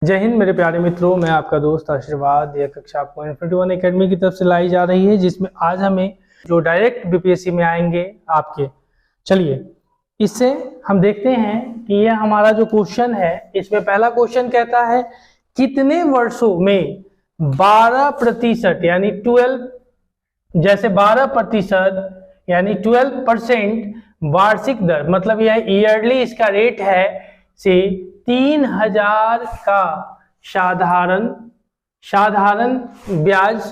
जय हिंद मेरे प्यारे मित्रों, मैं आपका दोस्त आशीर्वाद। यह कक्षा आपको इन्फिनिटी वन एकेडमी की तरफ से लाई जा रही है, जिसमें आज हमें जो डायरेक्ट बीपीएससी में आएंगे आपके, चलिए इससे हम देखते हैं कि यह हमारा जो क्वेश्चन है, इसमें पहला क्वेश्चन कहता है कितने वर्षों में 12% यानी 12, जैसे 12% यानी 12% वार्षिक दर, मतलब यह ईयरली इसका रेट है, से 3000 का साधारण ब्याज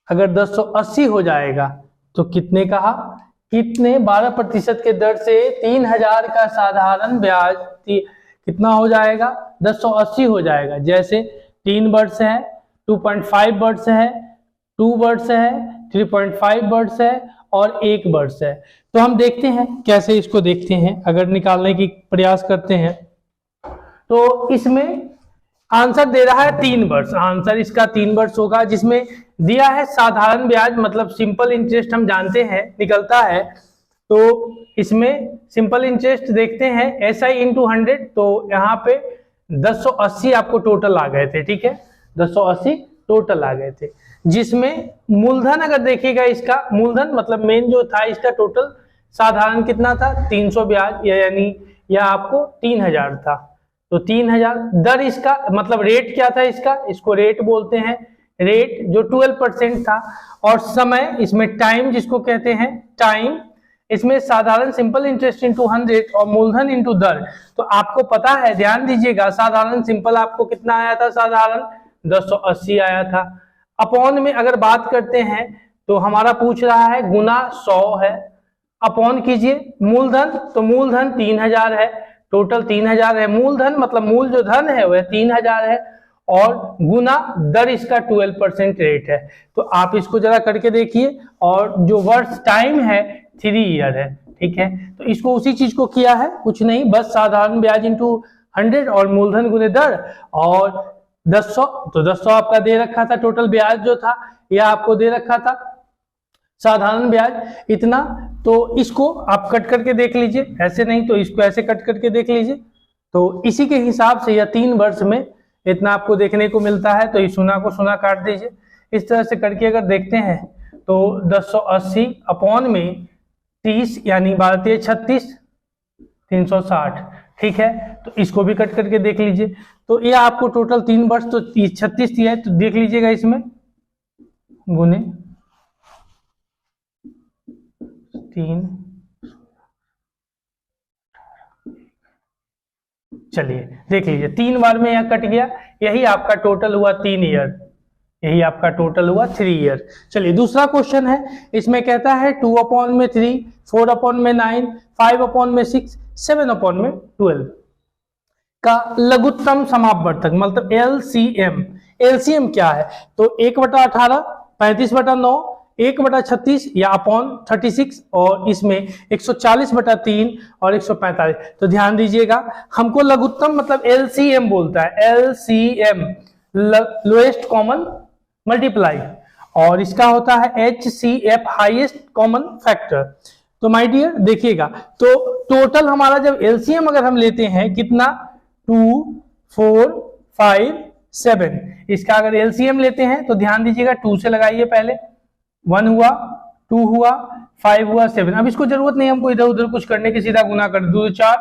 अगर 1080 हो जाएगा तो कितने कहा, कितने 12% के दर से 3000 का साधारण ब्याज कितना हो जाएगा, 1080 हो जाएगा। जैसे 3 वर्ष है, 2.5 वर्ष है, 2 वर्ष है, 3.5 वर्ष है और 1 वर्ष है। तो हम देखते हैं कैसे इसको देखते हैं। अगर निकालने की प्रयास करते हैं तो इसमें आंसर दे रहा है 3 वर्ष। आंसर इसका 3 वर्ष होगा, जिसमें दिया है साधारण ब्याज, मतलब सिंपल इंटरेस्ट हम जानते हैं निकलता है। तो इसमें सिंपल इंटरेस्ट देखते हैं SI इंटू 100, तो यहाँ पे 1080 आपको टोटल आ गए थे। ठीक है, 1080 टोटल आ गए थे, जिसमें मूलधन अगर देखिएगा, इसका मूलधन मतलब मेन जो था इसका टोटल साधारण कितना था, 300 ब्याज, यानी यह आपको 3000 था। तो 3000 दर इसका मतलब रेट क्या था इसका, इसको रेट बोलते हैं, रेट जो 12% था। और समय इसमें टाइम जिसको कहते हैं टाइम, इसमें साधारण सिंपल इंटरेस्ट इंटू 100 और मूलधन इंटू दर। तो आपको पता है, ध्यान दीजिएगा, साधारण सिंपल आपको कितना आया था, साधारण 1080 आया था। अपॉन में अगर बात करते हैं तो हमारा पूछ रहा है गुना 100 है, अपॉन कीजिए मूलधन, तो मूलधन 3000 है, टोटल 3000 है मूलधन, मतलब मूल जो धन है वह 3000 है, और गुना दर इसका 12% रेट है। तो आप इसको जरा करके देखिए, और जो वर्ष टाइम है 3 ईयर है। ठीक है, तो इसको उसी चीज को किया है, कुछ नहीं, बस साधारण ब्याज इंटू 100 और मूलधन गुने दर, और 1000, तो 1000 आपका दे रखा था, टोटल ब्याज जो था यह आपको दे रखा था, साधारण ब्याज इतना। तो इसको आप कट करके देख लीजिए, ऐसे नहीं तो इसको ऐसे कट करके देख लीजिए। तो इसी के हिसाब से यह 3 वर्ष में इतना आपको देखने को मिलता है। तो इस सुना को सुना काट दीजिए, इस तरह से करके अगर देखते हैं तो 1080 अपॉन में 30 यानी 12 36 360। ठीक है, तो इसको भी कट करके देख लीजिए। तो यह आपको टोटल 3 वर्ष तो 36 दिया है, तो देख लीजिएगा इसमें गुने 3, चलिए देख लीजिए 3 बार में यह कट गया, यही आपका टोटल हुआ 3 ईयर, यही आपका टोटल हुआ 3 ईयर। चलिए दूसरा क्वेश्चन है, इसमें कहता है 2/3, 4/9, 5/6, 7/12 का लघुत्तम समापवर्तक, मतलब LCM। LCM क्या है, तो 1/18, 35/9, 1/36 या अपॉन 36, और इसमें 140/3 और 145। तो ध्यान दीजिएगा, हमको लघुत्तम मतलब LCM बोलता है, LCM लोएस्ट कॉमन मल्टीप्लाई, और इसका होता है HCF हाईएस्ट कॉमन फैक्टर। तो माय डियर देखिएगा, तो टोटल हमारा जब LCM अगर हम लेते हैं कितना, 2, 4, 5, 7, इसका अगर LCM लेते हैं तो ध्यान दीजिएगा 2 से लगाइए, पहले 1 हुआ, 2 हुआ, 5 हुआ, 7। अब इसको जरूरत नहीं हमको इधर उधर कुछ करने की, सीधा गुना कर, 2 4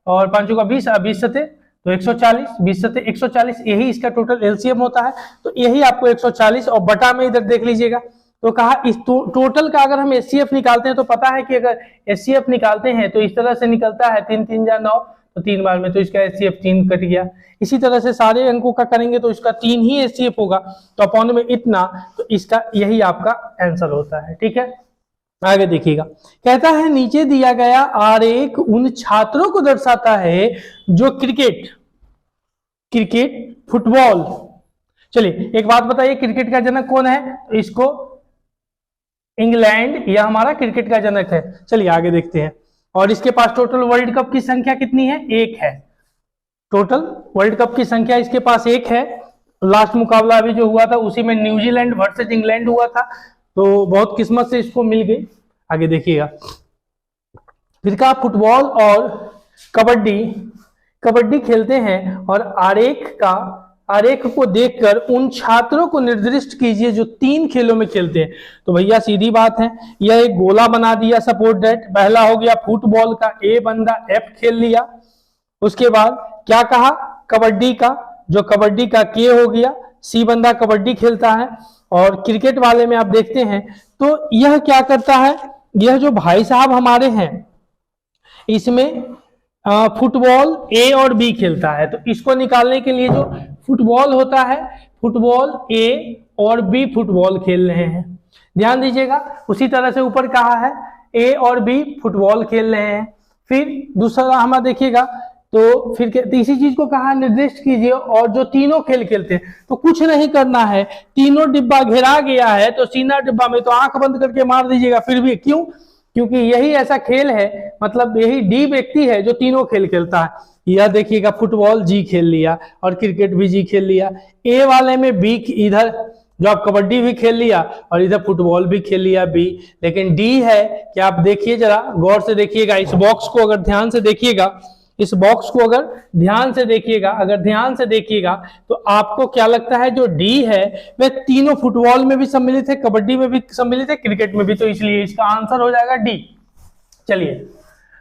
और 5 का 20, 20 सते तो 140, 20 सते 140, यही इसका टोटल LCM होता है। तो यही आपको 140, और बटा में इधर देख लीजिएगा, तो कहा इस टोटल का अगर हम SCF निकालते हैं तो पता है कि अगर SCF निकालते हैं तो इस तरह से निकलता है, 3 3 जा 9, तो 3 बार में तो इसका SCF 3 कट गया। इसी तरह से सारे अंकों का करेंगे तो इसका 3 ही SCF होगा, तो अपॉन में इतना, तो इसका यही आपका आंसर होता है। ठीक है, आगे देखिएगा, कहता है नीचे दिया गया आरेख उन छात्रों को दर्शाता है जो क्रिकेट, फुटबॉल, चलिए एक बात बताइए, क्रिकेट का जनक कौन है, तो इसको इंग्लैंड, यह हमारा क्रिकेट का जनक है। चलिए आगे देखते हैं, और इसके पास टोटल वर्ल्ड कप की संख्या कितनी है, 1 है, टोटल वर्ल्ड कप की संख्या इसके पास 1 है। लास्ट मुकाबला अभी जो हुआ था उसी में न्यूजीलैंड वर्सेस इंग्लैंड हुआ था, तो बहुत किस्मत से इसको मिल गई। आगे देखिएगा, फिर कहा फुटबॉल और कबड्डी कबड्डी खेलते हैं और आरेख को देखकर उन छात्रों को निर्दिष्ट कीजिए जो 3 खेलों में खेलते हैं। तो भैया सीधी बात है, यह एक गोला बना दिया, सपोर्ट दैट पहला हो गया फुटबॉल का, ए बंदा एफ खेल लिया। उसके बाद क्या कहा, कबड्डी का, जो कबड्डी का के हो गया, सी बंदा कबड्डी खेलता है। और क्रिकेट वाले में आप देखते हैं तो यह क्या करता है, यह जो भाई साहब हमारे हैं इसमें फुटबॉल ए और बी खेलता है। तो इसको निकालने के लिए जो फुटबॉल होता है, फुटबॉल ए और बी फुटबॉल खेल रहे हैं, ध्यान दीजिएगा। उसी तरह से ऊपर कहा है ए और बी फुटबॉल खेल रहे हैं। फिर दूसरा हमारा देखिएगा तो फिर तीसरी चीज को कहा निर्दिष्ट कीजिए और जो तीनों खेल खेलते हैं। तो कुछ नहीं करना है, तीनों डिब्बा घेरा गया है तो सीना डिब्बा में तो आंख बंद करके मार दीजिएगा। फिर भी क्यों, क्योंकि यही ऐसा खेल है, मतलब यही डी व्यक्ति है जो तीनों खेल खेलता है। यह देखिएगा फुटबॉल जी खेल लिया और क्रिकेट भी जी खेल लिया। ए वाले में बी इधर जो आप कबड्डी भी खेल लिया और इधर फुटबॉल भी खेल लिया बी। लेकिन डी है कि आप देखिए, जरा गौर से देखिएगा, इस बॉक्स को अगर ध्यान से देखिएगा, इस बॉक्स को अगर ध्यान से देखिएगा, तो आपको क्या लगता है जो डी है वह तीनों फुटबॉल में भी सम्मिलित है, कबड्डी में भी सम्मिलित है, क्रिकेट में भी। तो इसलिए इसका आंसर हो जाएगा डी। चलिए,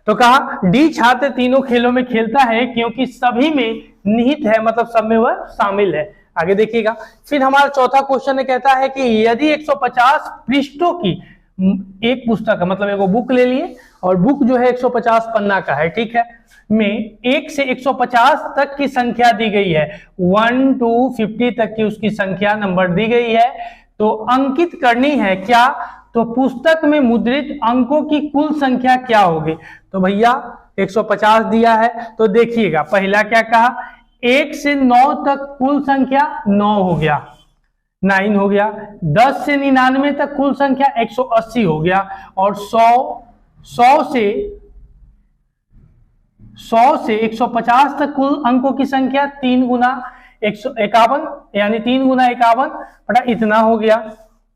तो कहा डी छात्र तीनों खेलों में खेलता है क्योंकि सभी में निहित है, मतलब सब में वह शामिल है। आगे देखिएगा, फिर हमारा चौथा क्वेश्चन कहता है कि यदि 150 पृष्ठों की एक पुस्तक है, मतलब एक बुक ले लिए और बुक जो है 150 पन्ना का है, ठीक है, में 1 से 150 तक की संख्या दी गई है, 1 to 50 तक की उसकी संख्या नंबर दी गई है। तो अंकित करनी है क्या, तो पुस्तक में मुद्रित अंकों की कुल संख्या क्या होगी। तो भैया 150 दिया है तो देखिएगा, पहला क्या कहा, 1 से 9 तक कुल संख्या 9 हो गया, 9 हो गया। 10 से 99 तक कुल संख्या 180 हो गया। और 100 से 150 तक कुल अंकों की संख्या 3 गुना 151, यानी 3 गुना 51 बटा इतना हो गया।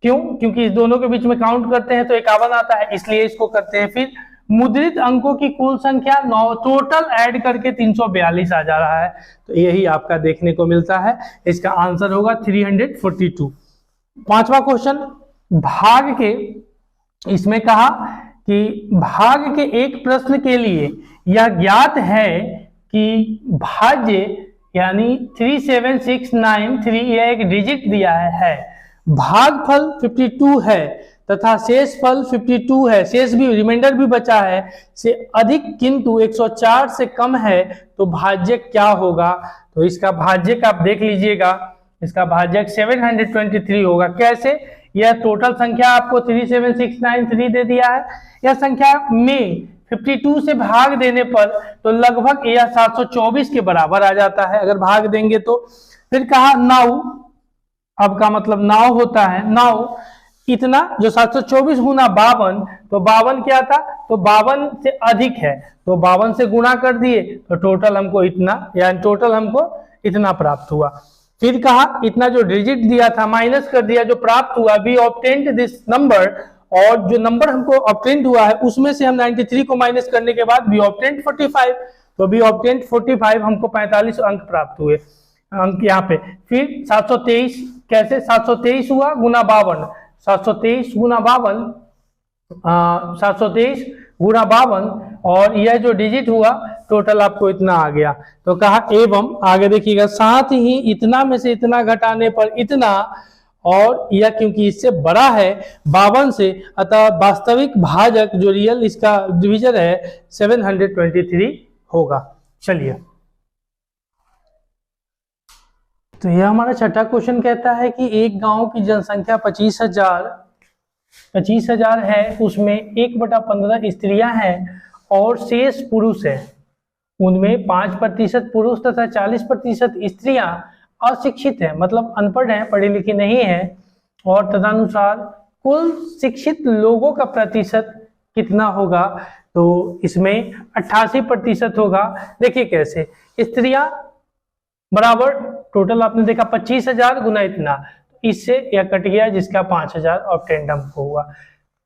क्यों, क्योंकि इस दोनों के बीच में काउंट करते हैं तो 51 आता है, इसलिए इसको करते हैं। फिर मुद्रित अंकों की कुल संख्या 9, टोटल ऐड करके 342 आ जा रहा है। तो यही आपका देखने को मिलता है, इसका आंसर होगा 342। पांचवा क्वेश्चन, भाग के, इसमें कहा कि भाग के एक प्रश्न के लिए यह ज्ञात है कि भाज्य यानी 37693, यह एक डिजिट दिया है, भागफल 52 है तथा शेष फल 52 है, शेष भी रिमाइंडर भी बचा है, से अधिक किंतु 104 से कम है, तो भाज्य क्या होगा। तो इसका भाज्यक आप देख लीजिएगा, इसका भाज्यक 723 होगा। कैसे, यह टोटल संख्या आपको 37693 दे दिया है, यह संख्या में 52 से भाग देने पर तो लगभग यह 724 के बराबर आ जाता है अगर भाग देंगे तो। फिर कहा नाउ, अब का मतलब नाउ होता है, नाउ इतना जो 724 गुना 52, तो 52 क्या था, तो 52 से अधिक है तो 52 से गुणा कर दिए तो टोटल हमको इतना, यानी टोटल हमको इतना प्राप्त हुआ। फिर कहा इतना जो डिजिट दिया था माइनस कर दिया, जो प्राप्त हुआ, वी ऑब्टेन्ड दिस नंबर, और जो नंबर हमको ऑब्टेन्ड हुआ है उसमें से हम 93 को माइनस करने के बाद वी ऑब्टेन्ड 45, तो वी ऑब्टेन्ड 45, हमको 45 अंक प्राप्त हुए अंक यहाँ पे। फिर 723 कैसे, 723 हुआ गुना 52, 723 गुना 52, 723 गुना 52, और यह जो डिजिट हुआ टोटल आपको इतना आ गया। तो कहा एवं, आगे देखिएगा, साथ ही इतना में से इतना घटाने पर इतना, और यह क्योंकि इससे बड़ा है 52 से, अतः वास्तविक भाजक जो रियल इसका डिवीजन है 723 होगा। चलिए, तो यह हमारा छठा क्वेश्चन कहता है कि एक गांव की जनसंख्या 25,000 है, उसमें 1/15 स्त्रियां हैं और शेष पुरुष है। उनमें 5% पुरुष तथा 40% स्त्रियां अशिक्षित है, मतलब अनपढ़ है, पढ़ी लिखी नहीं है। और तदनुसार कुल शिक्षित लोगों का प्रतिशत कितना होगा, तो इसमें 88% होगा। देखिए कैसे, स्त्रियां बराबर टोटल आपने देखा 25,000 गुना इतना, इससे यह कट गया जिसका 5,000 ऑब्टेन्ड हमको हुआ।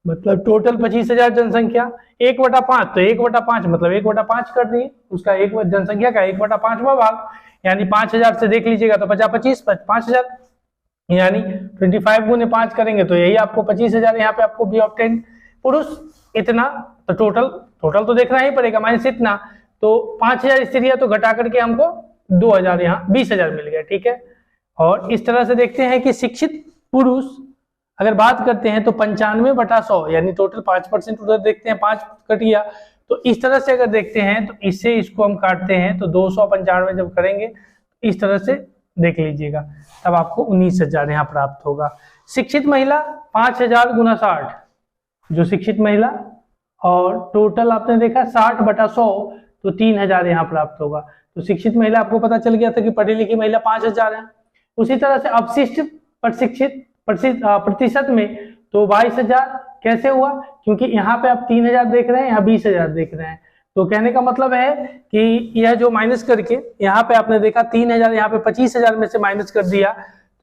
मतलब टोटल 25,000 जनसंख्या 1/5, तो 1/5 मतलब 1/5 कर दिए उसका, एक जनसंख्या का 1/5वां भाग, यानी 5,000 से देख लीजिएगा तो 50 25 5,000, यानी 25 गुने 5 करेंगे तो यही आपको 25,000 यहाँ पे आपको बी ऑब्टेन। पुरुष इतना, तो टोटल तो देखना ही पड़ेगा, माइनस इतना, तो 5,000 स्त्रियां तो घटा करके हमको 2,000 यहाँ 20,000 मिल गया, ठीक है। और इस तरह से देखते हैं कि शिक्षित पुरुष अगर बात करते हैं तो 95/100, यानी टोटल 5% उधर देखते हैं, 5 कट गया, तो इस तरह से अगर देखते हैं तो इससे इसको हम काटते हैं तो 295 जब करेंगे इस तरह से देख लीजिएगा, तब आपको 19,000 यहाँ प्राप्त होगा। शिक्षित महिला 5,000 गुना 60, जो शिक्षित महिला, और टोटल आपने देखा 60/100, तो 3,000 यहाँ प्राप्त होगा। तो शिक्षित महिला आपको पता चल गया था कि पढ़ी लिखी महिला 5,000 है। उसी तरह से अवशिष्ट प्रशिक्षित प्रतिशत में तो 22,000 कैसे हुआ, क्योंकि यहाँ पे आप 3,000 देख रहे हैं, यहाँ 20,000 देख रहे हैं, तो कहने का मतलब है कि यह जो माइनस करके यहाँ पे आपने देखा 3,000 यहाँ पे 25,000 में से माइनस कर दिया,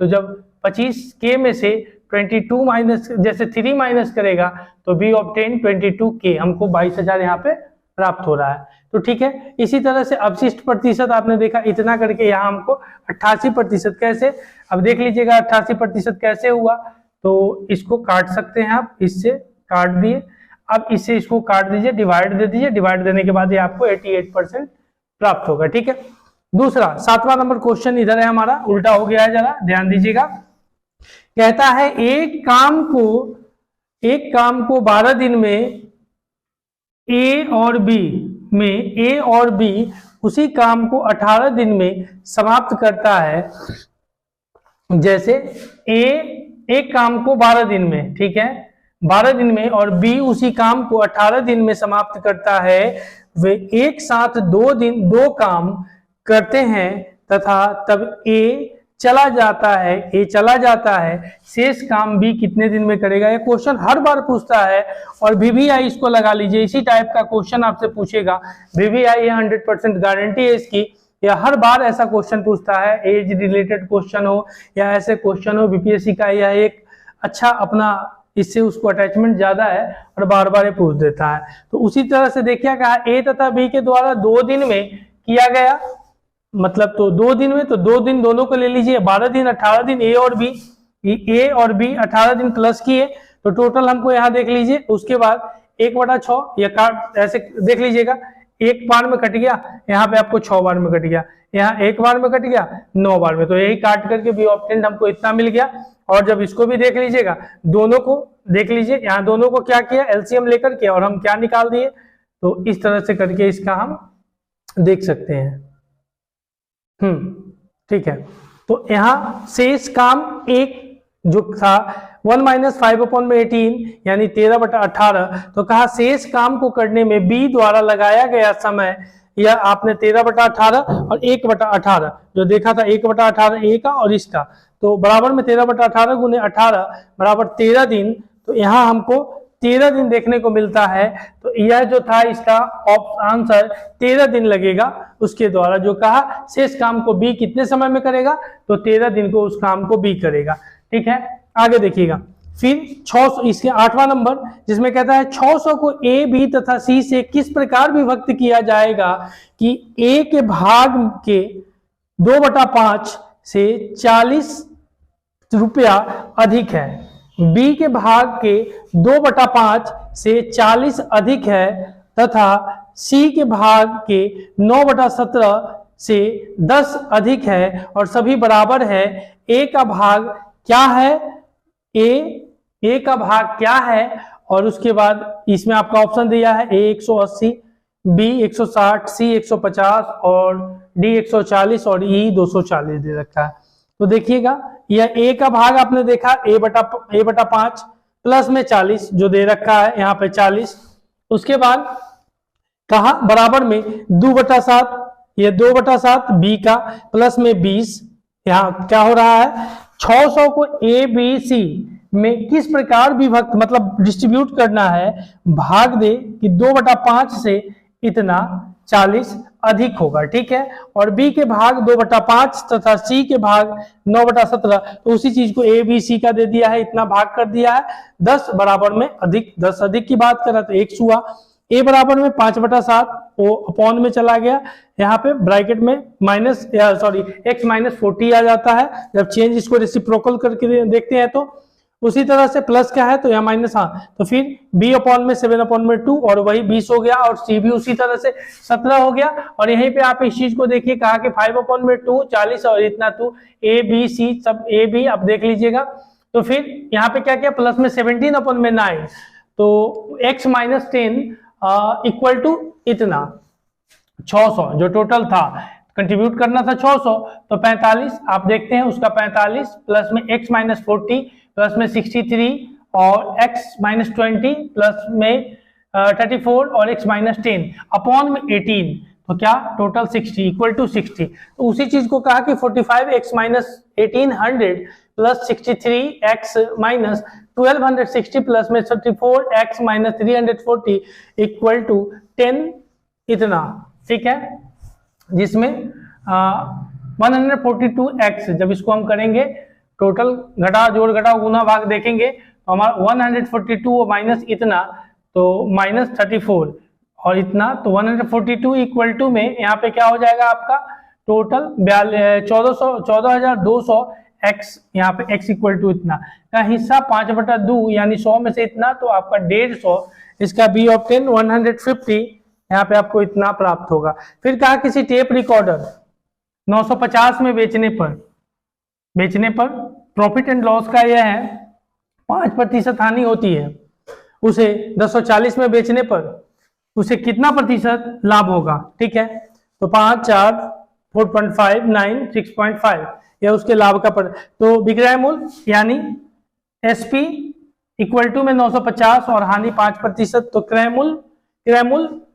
तो जब 25 के में से 22 माइनस, जैसे 3 माइनस करेगा तो बी ऑब्टेन 22 के, हमको 22,000 यहाँ पे प्राप्त हो रहा है। तो ठीक है, इसी तरह से अवशिष्ट प्रतिशत आपने देखा इतना करके, यहाँ हमको 88% कैसे, अब देख लीजिएगा 88% कैसे हुआ, तो इसको काट सकते हैं आप, इससे काट दिए, अब इससे इसको काट दीजिए, डिवाइड दे दीजिए, डिवाइड देने के बाद ये आपको 88% प्राप्त होगा, ठीक है। दूसरा 7वां नंबर क्वेश्चन इधर है हमारा, उल्टा हो गया है, जरा ध्यान दीजिएगा। कहता है एक काम को 12 दिन में ए और बी उसी काम को 18 दिन में समाप्त करता है। जैसे एक काम को 12 दिन में, ठीक है, 12 दिन में, और बी उसी काम को 18 दिन में समाप्त करता है, वे एक साथ दो काम करते हैं तथा तब ए चला जाता है, शेष काम बी कितने दिन में करेगा। ये क्वेश्चन हर बार पूछता है, और VVI इसको लगा लीजिए, इसी टाइप का क्वेश्चन आपसे पूछेगा। VVI ये 100% गारंटी है इसकी, या हर बार ऐसा क्वेश्चन पूछता है, एज रिलेटेड क्वेश्चन हो या ऐसे क्वेश्चन हो, बीपीएससी का यह एक अच्छा अपना, इससे उसको अटैचमेंट ज्यादा है और बार बार ये पूछ देता है। तो उसी तरह से देखिए कहा ए तथा बी के द्वारा 2 दिन में किया गया, मतलब तो 2 दिन में, तो 2 दिन दोनों को ले लीजिए, 12 दिन 18 दिन ए और बी 18 दिन प्लस किए, तो टोटल हमको यहाँ देख लीजिए, उसके बाद 1/6 या काट ऐसे देख लीजिएगा, 1 बार में कट गया, यहाँ पे आपको 6 बार में कट गया, यहाँ 1 बार में कट गया, 9 बार में, तो यही काट करके बी ऑब्टेन हमको इतना मिल गया। और जब इसको भी देख लीजिएगा, दोनों को देख लीजिए, यहाँ दोनों को क्या किया, एलसीएम लेकर के, और हम क्या निकाल दिए, तो इस तरह से करके इसका हम देख सकते हैं। ठीक है, तो यहाँ शेष काम एक जो था 1 - 5/18 यानी 13/18, तो कहा शेष काम को करने में बी द्वारा लगाया गया समय, या आपने 13/18 और 1/18 जो देखा था, 1/18 ए का और इसका, तो बराबर में 13/18 गुने 18 बराबर 13 दिन, तो यहाँ हमको 13 दिन देखने को मिलता है। तो यह जो था इसका आंसर 13 दिन लगेगा उसके द्वारा, जो कहा शेष काम को बी कितने समय में करेगा, तो 13 दिन को उस काम को बी करेगा। ठीक है, आगे देखिएगा, फिर 600, इसके 8वां नंबर जिसमें कहता है 600 को ए बी तथा सी से किस प्रकार विभक्त किया जाएगा कि ए के भाग के 2/5 से 40 रुपया अधिक है, बी के भाग के 2/5 से 40 अधिक है, तथा सी के भाग के 9/17 से 10 अधिक है, और सभी बराबर है। ए का भाग क्या है, ए का भाग क्या है, और उसके बाद इसमें आपका ऑप्शन दिया है ए 180, बी 160, सी 150 और डी 140 और ई 240 दे रखा है। तो देखिएगा, यह ए का भाग आपने देखा a/5 प्लस में 40 जो दे रखा है यहाँ पे 40, उसके बाद कहा बराबर में 2/7, ये 2/7 बी का प्लस में 20, यहाँ क्या हो रहा है 600 को ए बी सी में किस प्रकार विभक्त मतलब डिस्ट्रीब्यूट करना है, भाग दे कि 2/5 से इतना 40 अधिक होगा, ठीक है। और बी के भाग 2/5 तथा सी के भाग 9/17, तो उसी चीज को ए बी सी का दे दिया है, इतना भाग कर दिया है। 10 बराबर में अधिक, 10 अधिक की बात करा तो x हुआ। a बराबर में 5/7, वो अपॉन में चला गया, यहाँ पे ब्रैकेट में माइनस x माइनस 40 आ जाता है जब चेंज इसको रेसिप्रोकल करके देखते हैं। तो उसी तरह से प्लस का है तो यहाँ माइनस, हाँ, तो फिर b अपॉन में 7/2 और वही 20 हो गया, और c भी उसी तरह से 17 हो गया। और यहीं पे आप इस चीज को देखिए, कहा कि 5/2 40 और इतना 2 a b c सब a b आप देख लीजिएगा। तो फिर यहाँ पे क्या किया, प्लस में 17/9, तो x माइनस 10 इक्वल टू इतना 600 जो टोटल था, कंट्रीब्यूट करना था 600, तो 45 आप देखते हैं उसका 45 प्लस में x माइनस 40 प्लस में 63 और x माइनस 20 प्लस में 34 और x माइनस 10 अपॉन में 18, तो क्या टोटल 60 इक्वल टू 60। तो उसी चीज को कहा कि 45x minus 1800 plus 63x minus 1260 plus में 34x माइनस 340 इक्वल टू 10 इतना, ठीक है। जिसमें 142x, जब इसको हम करेंगे टोटल घटा जोड़ घटा गुना भाग देखेंगे तो हमारा 142 माइनस इतना तो माइनस 34 और इतना, तो 142 इक्वल टू में यहाँ पे क्या हो जाएगा आपका टोटल 14,200 x, यहाँ पे x इक्वल टू इतना का हिस्सा 5/2 यानी 100 में से इतना, तो आपका 150, इसका b ऑफ 10 150, यहाँ पे आपको इतना प्राप्त होगा। फिर कहा किसी टेप रिकॉर्डर 950 में बेचने पर प्रॉफिट एंड लॉस का यह है 5% हानि होती है, उसे 1040 में बेचने पर उसे कितना प्रतिशत लाभ होगा, ठीक है। तो 5 4 4.5 9 6.5 यह उसके लाभ का तो विक्रय मूल्य यानी एसपी इक्वल टू में 950 और हानि 5%, तो क्रय मूल्य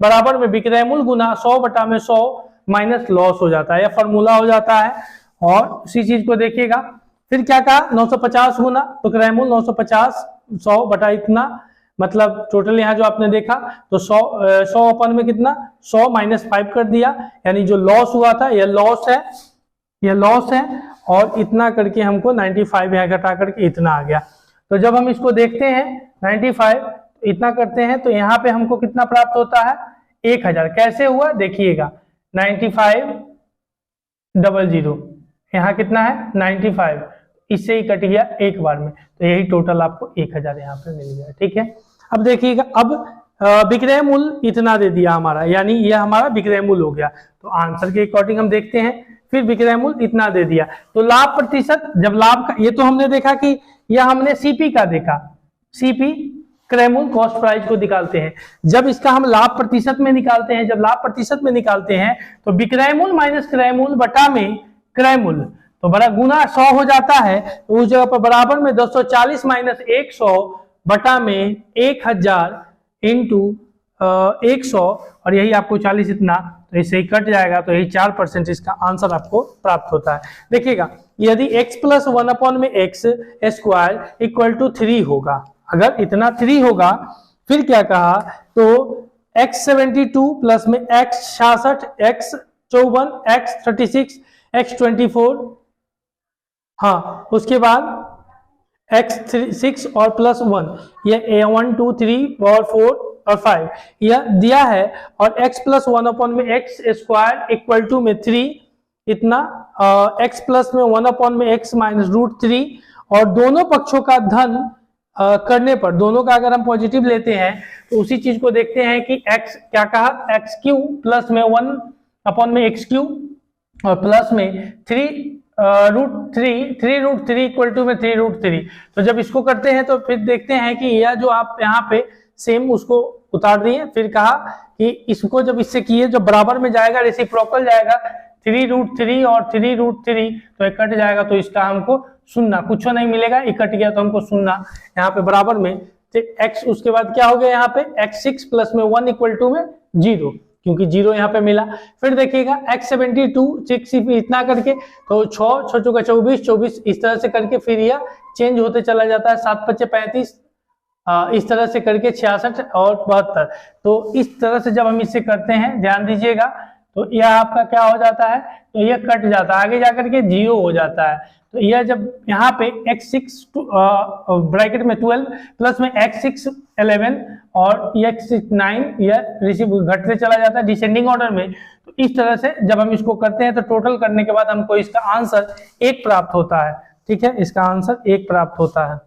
बराबर में विक्रय मूल्य गुना 100/100 माइनस लॉस हो जाता है, यह फॉर्मूला हो जाता है। और उसी चीज को देखिएगा, फिर क्या कहा 950 गुना, तो क्रय मूल्य 950 100 बटा इतना, मतलब टोटल यहाँ जो आपने देखा तो 100 अपन में कितना 100 माइनस 5 कर दिया, यानी जो लॉस हुआ था यह लॉस है और इतना करके हमको 95 यहाँ घटा करके इतना आ गया। तो जब हम इसको देखते हैं 95 इतना करते हैं तो यहाँ पे हमको कितना प्राप्त होता है 1000। कैसे हुआ देखिएगा 9500, यहाँ कितना है 95, इससे ही कट गया एक बार में, तो यही टोटल आपको 1000 यहाँ पे मिल गया, ठीक है। अब देखिएगा, अब विक्रय मूल्य इतना दे दिया हमारा, यानी यह हमारा विक्रय मूल्य हो गया, तो आंसर के अकॉर्डिंग हम देखते हैं। फिर विक्रय मूल्य इतना दे दिया, तो लाभ प्रतिशत, जब लाभ का ये तो हमने देखा कि यह हमने सीपी का देखा, सीपी क्रय मूल्य कॉस्ट प्राइस को निकालते हैं। जब इसका हम लाभ प्रतिशत में निकालते हैं, तो विक्रय मूल्य माइनस क्रय मूल्य बटा में क्रय मूल्य, तो बड़ा गुना 100 हो जाता है, तो उस जगह पर बराबर में 240 माइनस 100 बटा में 1000 इंटू 100 और यही आपको 40 इतना, तो इससे ही कट जाएगा, तो यही 4% इसका आंसर आपको प्राप्त होता है। देखिएगा, यदि x प्लस 1 में x स्क्वायर इक्वल टू 3 होगा, अगर इतना 3 होगा, फिर क्या कहा तो x 72 प्लस में x 66 x 54 x 36 x 24, हाँ, उसके बाद x 6 और प्लस 1, ये 1 2 3 और 4 और 5 यह दिया है, और x प्लस 1 में x स्क्वायर इक्वल टू में 3 इतना, x प्लस में 1 में x माइनस √3, और दोनों पक्षों का धन करने पर, दोनों का अगर हम पॉजिटिव लेते हैं तो उसी चीज को देखते हैं कि x क्या कहा x क्यू प्लस में 1 में x क्यू और प्लस में 3√3 इक्वल टू में 3√3। तो जब इसको करते हैं तो फिर देखते हैं कि यह जो आप यहाँ पे सेम उसको उतार दिए, फिर कहा कि इसको जब इससे किए, जब बराबर में जाएगा रेसिप्रोकल जाएगा 3√3 और 3√3, तो एक कट जाएगा, तो इसका हमको शून्य, कुछ नहीं मिलेगा, एक कट गया तो हमको शून्य यहाँ पे बराबर में x, उसके बाद क्या हो गया यहाँ पे x6 प्लस में 1 इक्वल टू में 0, क्योंकि 0 यहाँ पे मिला। फिर देखिएगा x 72 6 इतना करके, तो 6 6 24 24 इस तरह से करके फिर यह चेंज होते चला जाता है, 7 5 35 इस तरह से करके 66 और 72, तो इस तरह से जब हम इसे करते हैं, ध्यान दीजिएगा, तो यह आपका क्या हो जाता है, तो यह कट जाता है, आगे जाकर के 0 हो जाता है। तो यह जब यहाँ पे x6 ब्रैकेट में 12 प्लस में x6 11 और x6 9, यह रिसीव घटते चला जाता है डिसेंडिंग ऑर्डर में। तो इस तरह से जब हम इसको करते हैं तो टोटल करने के बाद हमको इसका आंसर 1 प्राप्त होता है। ठीक है, इसका आंसर 1 प्राप्त होता है।